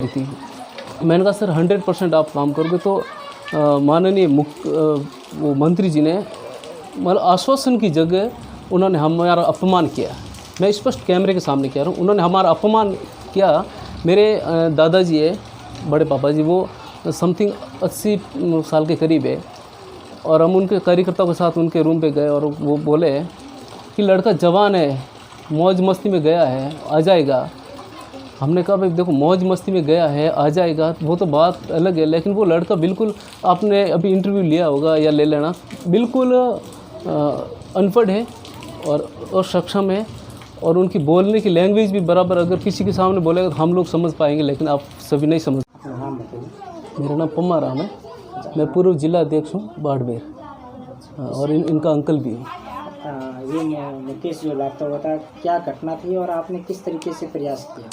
थी। मैंने कहा सर 100% आप काम करोगे तो माननीय वो मंत्री जी ने मतलब आश्वासन की जगह उन्होंने हमारा अपमान किया। मैं स्पष्ट कैमरे के सामने कह रहा हूँ, उन्होंने हमारा अपमान किया। मेरे दादाजी है, बड़े पापा जी, वो समथिंग 80 साल के करीब है, और हम उनके कार्यकर्ताओं के साथ उनके रूम पे गए और वो बोले कि लड़का जवान है, मौज मस्ती में गया है, आ जाएगा। हमने कहा भाई देखो, मौज मस्ती में गया है, आ जाएगा, वो तो बात अलग है, लेकिन वो लड़का बिल्कुल, आपने अभी इंटरव्यू लिया होगा या ले लेना, बिल्कुल अनपढ़ है और सक्षम है, और उनकी बोलने की लैंग्वेज भी बराबर, अगर किसी के सामने बोलेगा तो हम लोग समझ पाएंगे, लेकिन आप सभी नहीं समझ। मेरा नाम पम्मा राम है, मैं पूर्व जिला अध्यक्ष हूँ बाड़मेर, और इनका अंकल भी हूँ। ये मुकेश जो लापता हुआ था, क्या घटना थी और आपने किस तरीके से प्रयास किया?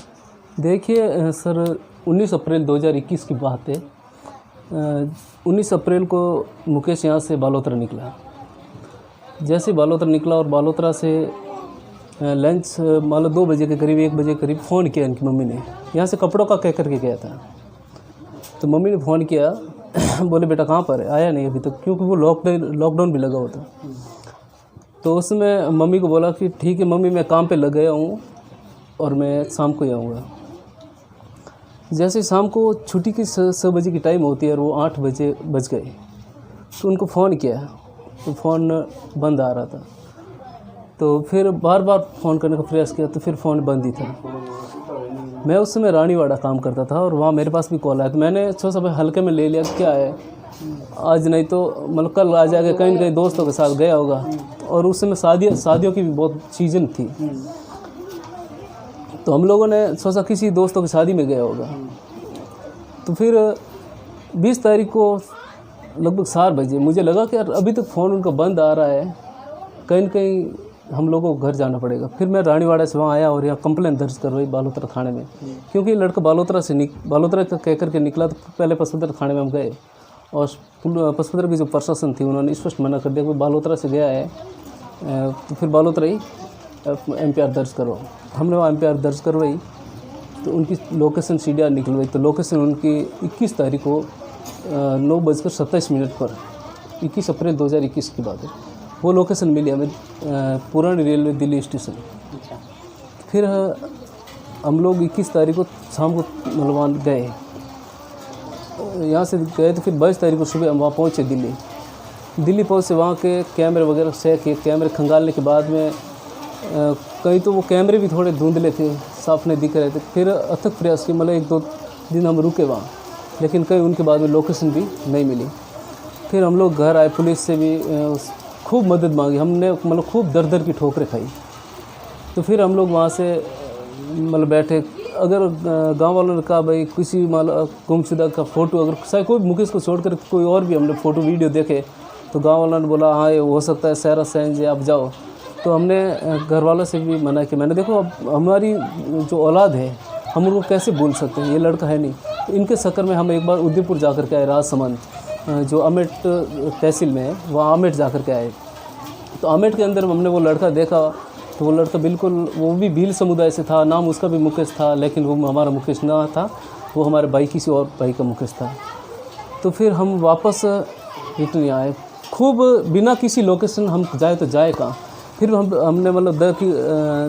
देखिए सर, 19 अप्रैल 2021 की बात है। 19 अप्रैल को मुकेश यहाँ से बालोतरा निकला। जैसे बालोतरा निकला और बालोतरा से लंच मतलब 2 बजे के करीब, 1 बजे के करीब फ़ोन किया इनकी मम्मी ने। यहाँ से कपड़ों का कह करके गया था, तो मम्मी ने फ़ोन किया, बोले बेटा कहाँ पर है, आया नहीं अभी तक, क्योंकि वो लॉकडाउन भी लगा हुआ था। तो उसमें मम्मी को बोला कि ठीक है मम्मी, मैं काम पे लग गया हूँ और मैं शाम को ही आऊँगा। जैसे शाम को छुट्टी की 6 बजे की टाइम होती है और वो 8 बजे बज गए, तो उनको फ़ोन किया तो फ़ोन बंद आ रहा था। तो फिर बार बार फ़ोन करने का प्रयास किया तो फिर फ़ोन बंद ही था। मैं उस समय रानीवाड़ा काम करता था और वहाँ मेरे पास भी कॉल आया, तो मैंने सोचा हल्के में ले लिया, क्या है आज नहीं तो मतलब कल आ जाएगा, कहीं ना कहीं दोस्तों के साथ गया होगा। और उस समय शादियों की भी बहुत सीजन थी, तो हम लोगों ने सोचा किसी दोस्तों की शादी में गया होगा। तो फिर 20 तारीख को लगभग 4 बजे मुझे लगा कि यार अभी तक फ़ोन उनका बंद आ रहा है, कहीं न कहीं हम लोगों को घर जाना पड़ेगा। फिर मैं रानीवाड़ा से वहाँ आया और यहाँ कंप्लेंट दर्ज करवाई बालोतरा थाने में, क्योंकि लड़का बालोतरा का कह करके निकला। तो पहले पचपदरा थाने में हम गए और पचपदरा की जो प्रशासन थी उन्होंने स्पष्ट मना कर दिया कि बालोतरा से गया है, तो फिर बालोतरा ही MPR दर्ज करवाओ। हमने वहाँ MPR दर्ज करवाई, तो उनकी लोकेशन CDR निकलवाई। तो लोकेशन उनकी 21 तारीख को 9:27 पर, 21 अप्रैल 2021 की बात है, वो लोकेशन मिली हमें, पुरानी रेलवे दिल्ली स्टेशन। फिर हम लोग 21 तारीख को शाम को मलवान गए, यहाँ से गए। तो फिर 22 तारीख को सुबह हम वहाँ पहुँचे दिल्ली पहुँचे। वहाँ के कैमरे वगैरह चेक किए, कैमरे खंगालने के बाद में कहीं तो वो कैमरे भी थोड़े धुंधले थे, साफ नहीं दिख रहे थे। फिर अथक प्रयास किए, मतलब 1-2 दिन हम रुके वहाँ, लेकिन कहीं उनके बाद में लोकेशन भी नहीं मिली। फिर हम लोग घर आए, पुलिस से भी खूब मदद मांगी हमने, मतलब खूब दर की ठोकरें खाई। तो फिर हम लोग वहाँ से मतलब बैठे। अगर गांव वालों ने कहा भाई किसी मतलब गुमशुदा का फ़ोटो, अगर शायद कोई मुकेश को छोड़कर कोई और भी हमने फ़ोटो वीडियो देखे, तो गांव वालों ने बोला हाँ ये हो सकता है सहरा सैंज आप जाओ। तो हमने घर वालों से भी मना किया। मैंने देखो अब हमारी जो औलाद है हम उनको कैसे भूल सकते हैं, ये लड़का है नहीं। तो इनके चक्कर में हम एक बार उदयपुर जा कर के आए, राजसमंद जो अमेठ तहसील में है, वहाँ अमेठ जा कर के आए। तो अमेठ के अंदर हमने वो लड़का देखा, तो वो लड़का बिल्कुल, वो भी भील समुदाय से था, नाम उसका भी मुकेश था, लेकिन वो हमारा मुकेश ना था, वो हमारे भाई किसी और भाई का मुकेश था। तो फिर हम वापस रिटर्न आए, खूब बिना किसी लोकेशन हम जाए तो जाए कहाँ। फिर हमने मतलब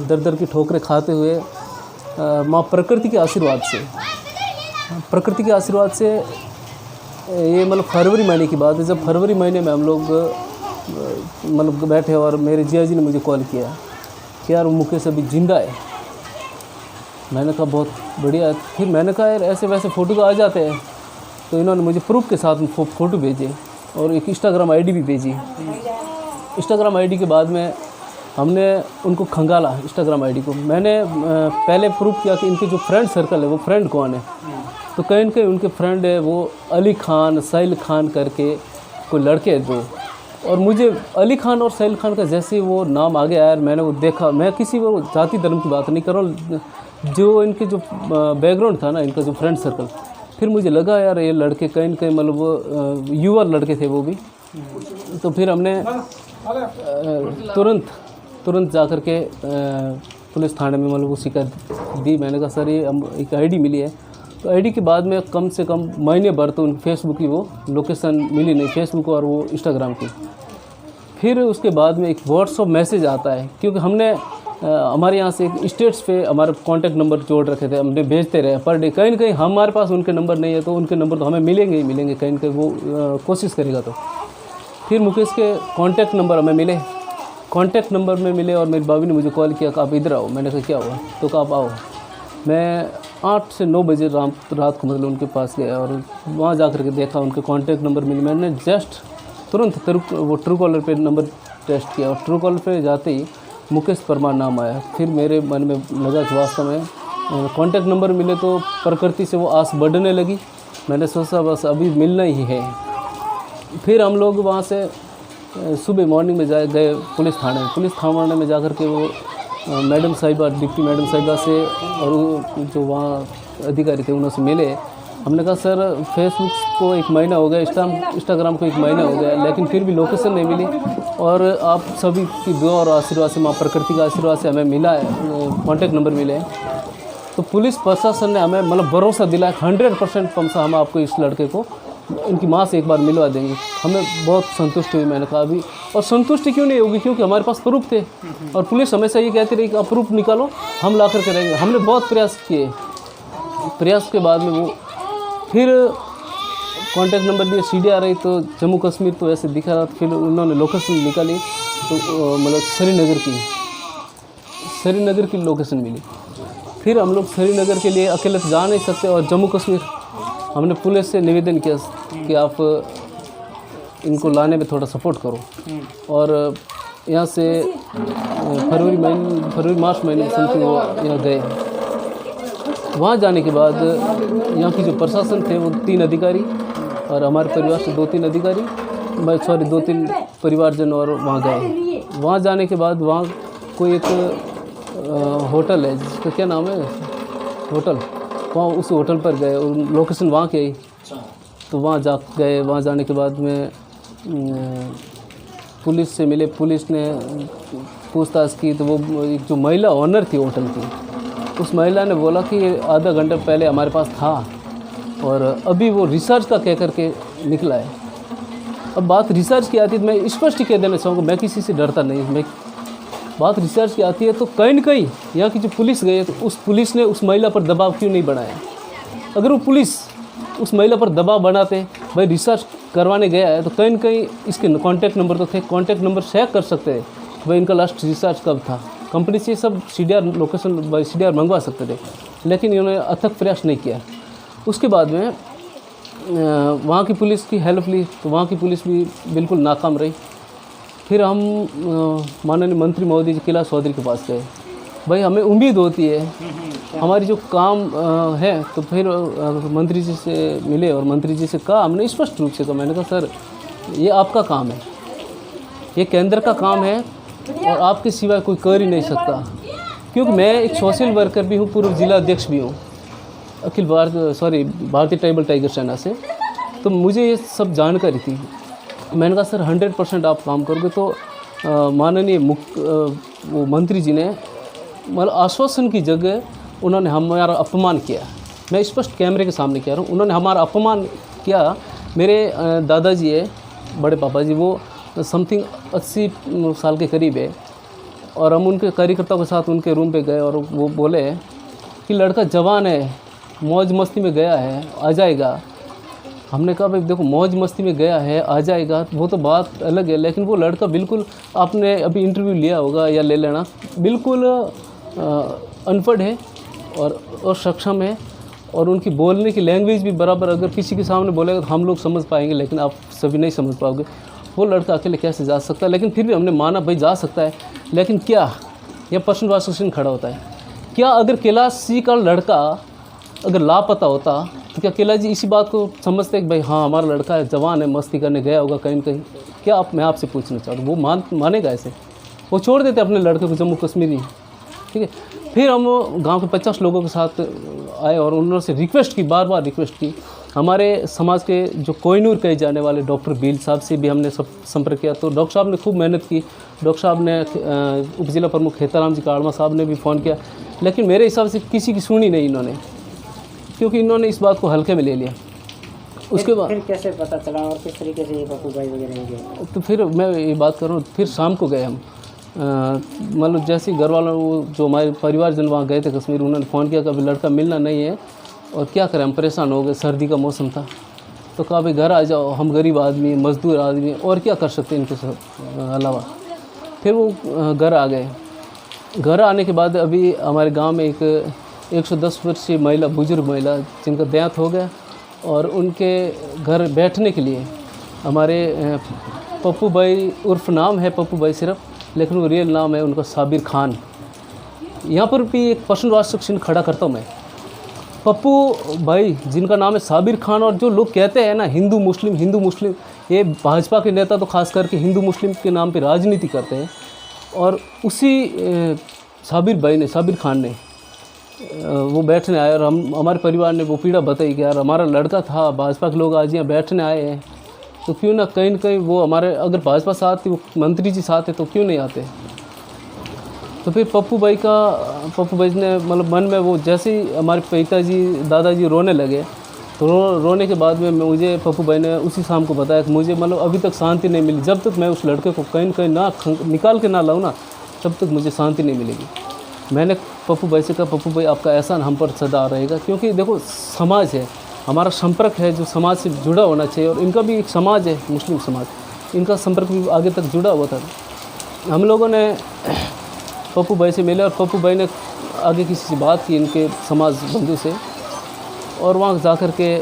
दर की ठोकरें खाते हुए माँ प्रकृति के आशीर्वाद से ये मतलब फरवरी महीने की बात है, जब फरवरी महीने में हम लोग मतलब बैठे और मेरे जिया जी ने मुझे कॉल किया कि यार मुकेश अभी जिंदा है। मैंने कहा बहुत बढ़िया। फिर मैंने कहा यार ऐसे वैसे फ़ोटो तो आ जाते हैं। तो इन्होंने मुझे प्रूफ के साथ फ़ोटो भेजे और एक इंस्टाग्राम ID भी भेजी। इंस्टाग्राम ID के बाद में हमने उनको खंगाला इंस्टाग्राम ID को। मैंने पहले प्रूफ किया कि इनके जो फ्रेंड सर्कल है वो फ्रेंड कौन है। तो कहीं न कहीं उनके फ्रेंड है वो अली खान, साहिल खान करके कोई लड़के हैं 2। और मुझे अली खान और साहिल खान का जैसे वो नाम आगे आया, मैंने वो देखा। मैं किसी वो जाति धर्म की बात नहीं कर रहा हूँ, जो इनके जो बैकग्राउंड था ना, इनका जो फ्रेंड सर्कल, फिर मुझे लगा यार ये लड़के कहीं न कहीं मतलब युवा लड़के थे वो भी। तो फिर हमने तुरंत जा कर के पुलिस थाने में मतलब वो शिकायत दी। मैंने कहा सर ये एक ID मिली है, तो आईडी के बाद में कम से कम महीने भर तो उन फेसबुक की वो लोकेशन मिली नहीं, फेसबुक और वो इंस्टाग्राम की। फिर उसके बाद में एक व्हाट्सअप मैसेज आता है, क्योंकि हमने हमारे यहाँ से एक स्टेट्स पे हमारे कांटेक्ट नंबर जोड़ रखे थे, हमने भेजते रहे पर डे। कहीं ना कहीं हमारे पास उनके नंबर नहीं है तो उनके नंबर तो हमें मिलेंगे ही मिलेंगे, कहीं ना कहीं वो कोशिश करेगा। तो फिर मुकेश के कांटेक्ट नंबर हमें मिले, कांटेक्ट नंबर में मिले और मेरी भाभी ने मुझे कॉल किया कि आप इधर आओ। मैंने कहा क्या हुआ? तो कहा आप आओ। मैं 8 से 9 बजे रात को मतलब उनके पास गया और वहाँ जा कर के देखा, उनके कांटेक्ट नंबर मिले। मैंने जस्ट तुरंत वो ट्रू कॉलर पे नंबर टेस्ट किया और ट्रू कॉलर पे जाते ही मुकेश परमार नाम आया। फिर मेरे मन में लगा कि वास्तव में कांटेक्ट नंबर मिले तो प्रकृति से वो आस बढ़ने लगी। मैंने सोचा बस अभी मिलना ही है। फिर हम लोग वहाँ से सुबह मॉर्निंग में गए पुलिस थाने में जा कर के वो मैडम साहिबा, डिप्टी मैडम साहिबा से और वो जो वहाँ अधिकारी थे उनसे मिले। हमने कहा सर फेसबुक को 1 महीना हो गया, इंस्टाग्राम को 1 महीना हो गया, लेकिन फिर भी लोकेशन नहीं मिली और आप सभी की दुआ और आशीर्वाद से, माँ प्रकृति का आशीर्वाद से हमें मिला है, कॉन्टैक्ट नंबर मिले हैं। तो पुलिस प्रशासन ने हमें मतलब भरोसा दिलाया 100% पंसा हम आपको इस लड़के को उनकी माँ से एक बार मिलवा देंगे। हमें बहुत संतुष्टि हुई। मैंने कहा अभी, और संतुष्टि क्यों नहीं होगी, क्योंकि हमारे पास प्रूफ थे और पुलिस हमेशा ये कहती रही कि आप प्रूफ निकालो, हम ला कर के रहेंगे। हमने बहुत प्रयास किए, प्रयास के बाद में वो फिर कांटेक्ट नंबर दिया, सीडी आ रही तो जम्मू कश्मीर तो ऐसे दिखा रहा। फिर उन्होंने लोकेशन निकाली तो मतलब श्रीनगर की लोकेशन मिली। फिर हम लोग श्रीनगर के लिए अकेले तो जा नहीं सकते और जम्मू कश्मीर हमने पुलिस से निवेदन किया कि आप इनको लाने में थोड़ा सपोर्ट करो। और यहाँ से फरवरी मार्च महीने समथिंग वो यहाँ गए। वहाँ जाने के बाद यहाँ की जो प्रशासन थे वो 3 अधिकारी और हमारे परिवार से 2-3 अधिकारी, 2-3 परिवारजन और वहाँ गए। वहाँ जाने के बाद वहाँ कोई एक होटल है जिसका क्या नाम है, होटल, वहाँ उस होटल पर गए और लोकेशन वहाँ की आई। तो वहाँ गए। वहाँ जाने के बाद में पुलिस से मिले। पुलिस ने पूछताछ की तो वो एक जो महिला ऑनर थी होटल की, उस महिला ने बोला कि आधा घंटा पहले हमारे पास था और अभी वो रिसर्च का कह करके निकला है। अब बात रिसर्च की आती है तो मैं स्पष्ट कह देना चाहूँगा, मैं किसी से डरता नहीं। मैं बात रिसर्च की आती है तो कहीं न कहीं यहाँ की जो पुलिस गई है तो उस पुलिस ने उस महिला पर दबाव क्यों नहीं बनाया। अगर वो पुलिस उस महिला पर दबाव बनाते, भाई रिसर्च करवाने गया है तो कहीं न कहीं इसके कॉन्टैक्ट नंबर तो थे, कॉन्टैक्ट नंबर चेक कर सकते हैं भाई इनका लास्ट रिसर्च कब था। कंपनी से सब CDR लोकेशन बाई CDR मंगवा सकते थे, लेकिन इन्होंने अथक प्रयास नहीं किया। उसके बाद में वहाँ की पुलिस की हेल्प ली तो वहाँ की पुलिस भी बिल्कुल नाकाम रही। फिर हम माननीय मंत्री महोदय जी कैलाश चौधरी के पास गए। भाई हमें उम्मीद होती है हमारी जो काम है, तो फिर मंत्री जी से मिले और मंत्री जी से कहा, हमने स्पष्ट रूप से कहा, मैंने कहा सर ये आपका काम है, ये केंद्र का काम है और आपके सिवाय कोई कर ही नहीं सकता। क्योंकि मैं एक सोशल वर्कर भी हूँ, पूर्व जिला अध्यक्ष भी हूँ भारतीय ट्राइबल टाइगर सेना से, तो मुझे ये सब जानकारी थी। मैंने कहा सर 100% आप काम करोगे। तो माननीय वो मंत्री जी ने मतलब आश्वासन की जगह उन्होंने हमारा अपमान किया। मैं स्पष्ट कैमरे के सामने कह रहा हूँ, उन्होंने हमारा अपमान किया। मेरे दादाजी है, बड़े पापा जी, वो समथिंग 80 साल के करीब है और हम उनके कार्यकर्ताओं के साथ उनके रूम पे गए और वो बोले कि लड़का जवान है, मौज मस्ती में गया है, आ जाएगा। हमने कहा भाई देखो मौज मस्ती में गया है, आ जाएगा, वो तो बात अलग है, लेकिन वो लड़का बिल्कुल, आपने अभी इंटरव्यू लिया होगा या ले लेना, बिल्कुल अनपढ़ है और सक्षम है और उनकी बोलने की लैंग्वेज भी बराबर, अगर किसी के सामने बोलेगा तो हम लोग समझ पाएंगे, लेकिन आप सभी नहीं समझ पाओगे। वो लड़का अकेले कैसे जा सकता है, लेकिन फिर भी हमने माना भाई जा सकता है। लेकिन क्या यह प्रश्न वाचक खड़ा होता है, क्या अगर कैलाश जी का लड़का अगर लापता होता तो क्या कैलाश जी इसी बात को समझते कि भाई हाँ हमारा लड़का है, जवान है, मस्ती करने गया होगा कहीं न कहीं? क्या मैं आपसे पूछना चाहता हूँ, वो मानेगा ऐसे? वो छोड़ देते अपने लड़के को जम्मू कश्मीर, ठीक है। फिर हम गांव के 50 लोगों के साथ आए और उन्होंने रिक्वेस्ट की, बार बार रिक्वेस्ट की। हमारे समाज के जो कोहिनूर कहे जाने वाले डॉक्टर बील साहब से भी हमने संपर्क किया, तो डॉक्टर साहब ने खूब मेहनत की। डॉक्टर साहब ने, उपजिला प्रमुख खेताराम जी काड़मा साहब ने भी फ़ोन किया, लेकिन मेरे हिसाब से किसी की सुनी नहीं इन्होंने। क्योंकि इन्होंने इस बात को हल्के में ले लिया। उसके बाद फिर कैसे पता चला और किस तरीके से ये पप्पू भाई वगैरह गए? तो फिर मैं ये बात करूँ, फिर शाम को गए हम, मतलब जैसे घर वालों वो जो हमारे परिवारजन वहाँ गए थे कश्मीर, उन्होंने फ़ोन किया कि अभी लड़का मिलना नहीं है और क्या करें, हम परेशान हो गए, सर्दी का मौसम था। तो कहा भाई घर आ जाओ, हम गरीब आदमी मज़दूर आदमी और क्या कर सकते हैं इनके अलावा। फिर वो घर आ गए। घर आने के बाद अभी हमारे गांव में एक 110 वर्षीय महिला, बुजुर्ग महिला जिनका देहांत हो गया, और उनके घर बैठने के लिए हमारे पप्पू भाई, उर्फ नाम है पप्पू भाई सिर्फ, लेकिन वो रियल नाम है उनका साबिर खान। यहाँ पर भी एक प्रश्नवाचक चिन्ह खड़ा करता हूँ मैं। पप्पू भाई जिनका नाम है साबिर खान, और जो लोग कहते हैं ना हिंदू मुस्लिम, ये भाजपा के नेता तो खास करके हिंदू मुस्लिम के नाम पे राजनीति करते हैं। और उसी साबिर खान ने वो बैठने आए, और हमारे परिवार ने वो पीड़ा बताई कि यार हमारा लड़का था, भाजपा के लोग आज यहाँ बैठने आए हैं, तो क्यों ना कहीं वो हमारे, अगर भाजपा साथ थी, वो मंत्री जी साथ है, तो क्यों नहीं आते। तो फिर पप्पू भाई ने मतलब मन में वो, जैसे ही हमारे पिताजी दादाजी रोने लगे, तो रोने के बाद में मुझे पप्पू भाई ने उसी शाम को बताया कि मुझे मतलब अभी तक शांति नहीं मिली, जब तक मैं उस लड़के को कहीं ना निकाल के ना लाऊं ना, तब तक मुझे शांति नहीं मिलेगी। मैंने पप्पू भाई से कहा, पप्पू भाई आपका एहसान हम पर सदा रहेगा, क्योंकि देखो समाज है, हमारा संपर्क है जो समाज से जुड़ा होना चाहिए, और इनका भी एक समाज है मुस्लिम समाज, इनका संपर्क भी आगे तक जुड़ा हुआ था। हम लोगों ने पप्पू भाई से मिले, और पप्पू भाई ने आगे किसी से बात की इनके समाज बंधु से, और वहाँ जा कर के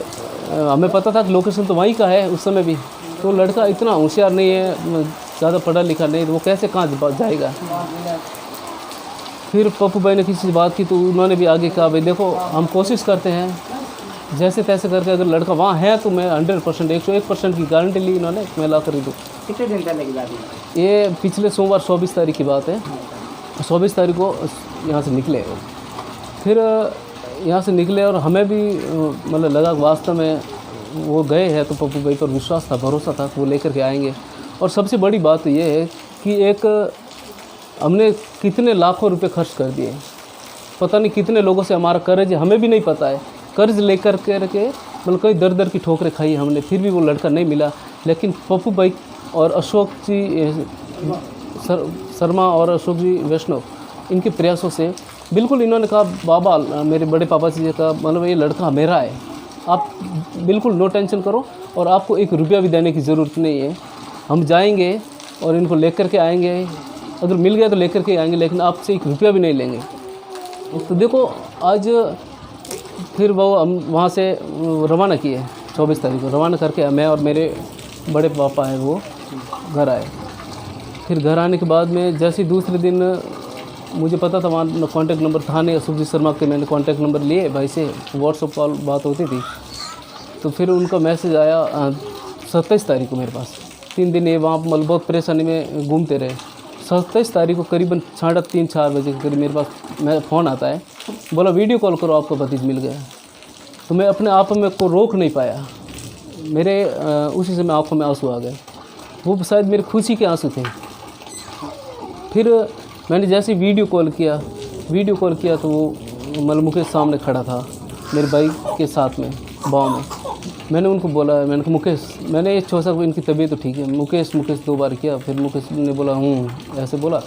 हमें पता था कि लोकेशन तो वहीं का है उस समय भी, तो लड़का इतना होशियार नहीं है, ज़्यादा पढ़ा लिखा नहीं, तो वो कैसे कहाँ जाएगा। फिर पप्पू भाई ने किसी से बात की, तो उन्होंने भी आगे कहा भाई देखो हम कोशिश करते हैं जैसे तैसे करके, अगर लड़का वहाँ है तो मैं 100% 101% की गारंटी ली इन्होंने, मैं ला कर ही दूँ। कितने दिन पहले की बात है? ये पिछले सोमवार 24 तारीख की बात है। 24 तारीख को यहाँ से निकले, फिर यहाँ से निकले, और हमें भी मतलब लगा वास्तव में वो गए हैं, तो पप्पू भाई पर विश्वास था, भरोसा था कि वो लेकर के आएंगे। और सबसे बड़ी बात तो ये है कि एक हमने कितने लाखों रुपए खर्च कर दिए, पता नहीं कितने लोगों से हमारा कर्ज है, हमें भी नहीं पता है, कर्ज लेकर के मतलब कई दर की ठोकरें खाई हमने, फिर भी वो लड़का नहीं मिला। लेकिन पप्पू भाई और अशोक जी शर्मा और अशोक जी वैष्णव, इनके प्रयासों से बिल्कुल, इन्होंने कहा बाबा, मेरे बड़े पापा जी का मतलब ये लड़का मेरा है, आप बिल्कुल नो टेंशन करो, और आपको 1 रुपया भी देने की ज़रूरत नहीं है, हम जाएंगे और इनको लेकर के आएंगे, अगर मिल गया तो लेकर के आएंगे, लेकिन आपसे 1 रुपया भी नहीं लेंगे। तो देखो आज फिर वो हम वहाँ से रवाना किए, 24 तारीख को रवाना करके मैं और मेरे बड़े पापा हैं वो घर आए। फिर घर आने के बाद में जैसे दूसरे दिन मुझे पता था, वहाँ कॉन्टैक्ट नंबर था नहीं, अशोक शर्मा के मैंने कॉन्टैक्ट नंबर लिए भाई से, व्हाट्सअप कॉल बात होती थी। तो फिर उनका मैसेज आया 27 तारीख को मेरे पास। 3 दिन ये वहाँ मतलब बहुत परेशानी में घूमते रहे। 27 तारीख को करीबन 3:30-4 बजे के करीब मेरे पास फ़ोन आता है, बोला वीडियो कॉल करो, आपका भतीज मिल गया। तो मैं अपने आप में को रोक नहीं पाया, मेरे उसी समय आँखों में आंसू आ गए, वो शायद मेरी खुशी के आंसू थे। फिर मैंने जैसे वीडियो कॉल किया तो वो मतलब मुकेश सामने खड़ा था मेरे भाई के साथ में बाव में। मैंने उनको बोला, मैंने कहा मुकेश, मैंने ये छोटा इनकी तबीयत तो ठीक है, मुकेश 2 बार किया, फिर मुकेश ने बोला ऐसे बोला।